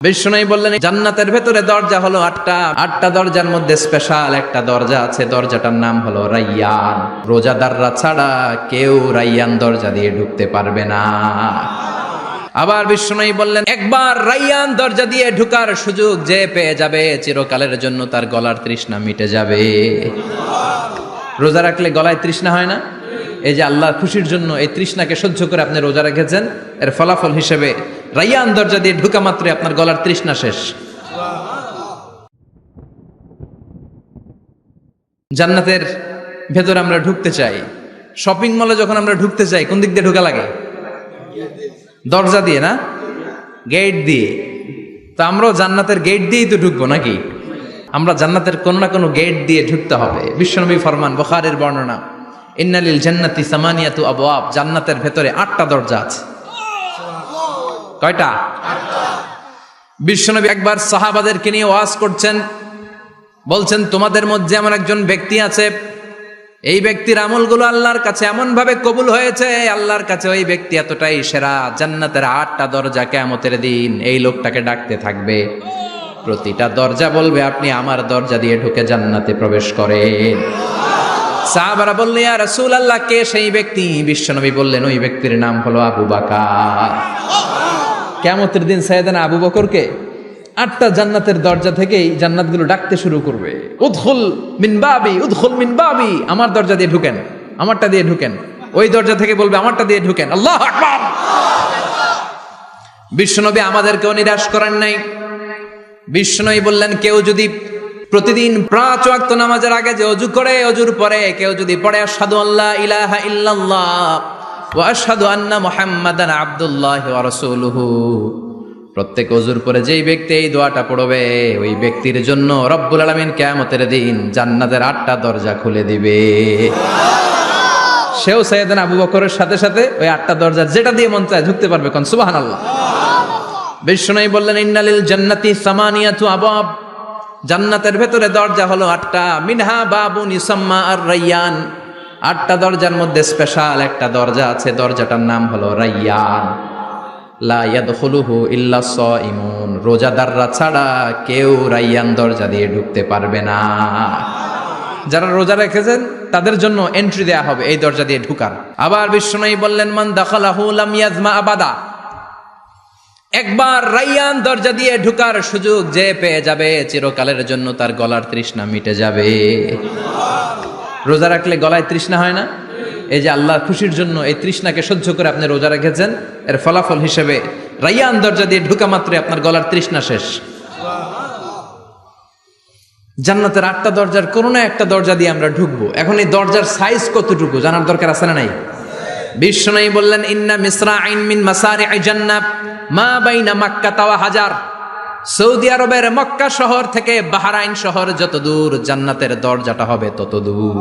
বিষ্ণু বললেন জান্নাতের ভেতরে দরজা হলো আটটা দরজার মধ্যে স্পেশাল একটা দরজা আছে, দরজাটার নাম হলো রাইয়ান। রোজাদাররা ছাড়া কেউ রাইয়ান দরজা দিয়ে ঢুকতে পারবে না। আবার বিষ্ণু বললেন একবার রাইয়ান দরজা দিয়ে ঢুকার সুযোগ যে পেয়ে যাবে চিরকালের জন্য তার গলার তৃষ্ণা মিটে যাবে। রোজা রাখলে গলায় তৃষ্ণা হয় না? এই যে আল্লাহর খুশির জন্য এই তৃষ্ণাকে সহ্য করে আপনি রোজা রেখেছেন, এর ফলাফল হিসেবে রাইয়ান দরজা দিয়ে ঢুকা মাত্রই আপনার গলার তৃষ্ণা শেষ। জান্নাতের ভেতরে আমরা ঢুকতে চাই। শপিং মলে যখন আমরা ঢুকতে চাই কোন দিক দিয়ে ঢোকা লাগে? দরজা দিয়ে না, গেট দিয়ে। তো আমরাও জান্নাতের গেট দিয়েই তো ঢুকবো নাকি? আমরা জান্নাতের কোনো না কোনো গেট দিয়ে ঢুকতে হবে। বিশ্বনবী ফরমান, বুখারীর বর্ণনা, ইন্নালিল জান্নাতি সামানিয়াতু আবওয়াব, জান্নাতের ভেতরে 8টা দরজা আছে। কয়টা? বিশ্বনবী একবার সাহাবাদেরকে নিয়ে ওয়াজ করছেন, বলছেন তোমাদের মধ্যে এমন একজন ব্যক্তি আছে, এই ব্যক্তির আমলগুলো আল্লাহর কাছে এমন ভাবে কবুল হয়েছে, আল্লাহর কাছে ওই ব্যক্তি এতটাই সেরা, জান্নাতের 8টা দরজা কিয়ামতের দিন এই লোকটাকে ডাকতে থাকবে। প্রতিটা দরজা বলবে আপনি আমার দরজা দিয়ে ঢুকে জান্নাতে প্রবেশ করেন। সাহাবারা বললেন ইয়া রাসূলুল্লাহ, কে সেই ব্যক্তি? বিশ্বনবী বললেন ওই ব্যক্তির নাম হলো আবু বকর। কিয়ামতের দিন সাইয়েদনা আবু বকরকে 8টা জান্নাতের দরজা থেকেই জান্নাতগুলো ডাকতে শুরু করবে, উদখুল মিন বাবি, উদখুল মিন বাবি, আমার দরজা দিয়ে ঢুকেন, আমারটা দিয়ে ঢুকেন। ওই দরজা থেকে বলবে আমারটা দিয়ে ঢুকেন। আল্লাহু আকবার। বিশ্বনবী আমাদেরকেও নিরাশ করেন নাই। বিশ্বনবী বললেন কেউ যদি প্রতিদিন 5 ওয়াক্ত নামাজের আগে যে ওযু করে, ওযুর পরে কেউ যদি পড়ে আশহাদু আল্লা ইলাহা ইল্লাল্লাহ ওয়া আশহাদু আন্না মুহাম্মাদান আবদুল্লাহি ওয়া রাসূলুহু, প্রত্যেক ওযুর পরে যেই ব্যক্তি এই দোয়াটা পড়বে ওই ব্যক্তির জন্য রব্বুল আলামিন কিয়ামতের দিন জান্নাতের 8টা দরজা খুলে দিবে। সেও সাইয়েদনা আবু বকরের সাথে সাথে ওই 8টা দরজা যেটা দিয়ে মন চায় ঢুকতে পারবে। কোন সুবহানাল্লাহ। বিষ্ণু বললেন ইন্নালিল জান্নাতি সামানিয়াতু আবওয়াব, জান্নাতের ভেতরে দরজা হলো 8টা, মিনহা বাবুন ইউসাম্মা আর রাইয়ান, 8টা দরজার মধ্যে স্পেশাল একটা দরজা আছে, দরজাটার নাম হলো রাইয়ান। লা ইয়াদখুলুহু ইল্লা সাইমুন, রোজাদাররা ছাড়া কেউ রাইয়ান দরজা দিয়ে ঢুকতে পারবে না। যারা রোজা রেখেছেন তাদের জন্য এন্ট্রি দেয়া হবে এই দরজা দিয়ে ঢুকার। আবার বিষ্ণু বললেন মান দাখালাহু লাম ইয়াজমা আবাদা, একবার রাইয়ান দরজা দিয়ে ঢুকার সুযোগ যে পেয়ে যাবে চিরকালের জন্য তার গলার তৃষ্ণা মিটে যাবে। রোজা রাখলে গলায় তৃষ্ণা হয় না? এই যে আল্লাহর খুশির জন্য এই তৃষ্ণাকে সহ্য করে আপনি রোজা রেখেছেন, এর ফলাফল হিসেবে রাইয়ান দরজা দিয়ে ঢুকা মাত্রই আপনার গলার তৃষ্ণা শেষ। জান্নাতের 8টা দরজার কোনো না একটা দরজা দিয়ে আমরা ঢুকবো। এখন এই দরজার সাইজ কতটুকু জানার দরকার আছে না নাই? বিষ্ণু বললেন ইন্না মিসরাইন মিন মাসারি'i জান্নাহ মা বাইনা মাক্কা ওয়া হাজার, সৌদি আরবের মক্কা শহর থেকে বাহরাইন শহর যত দূর, জান্নাতের দরজাটা হবে তত দূর।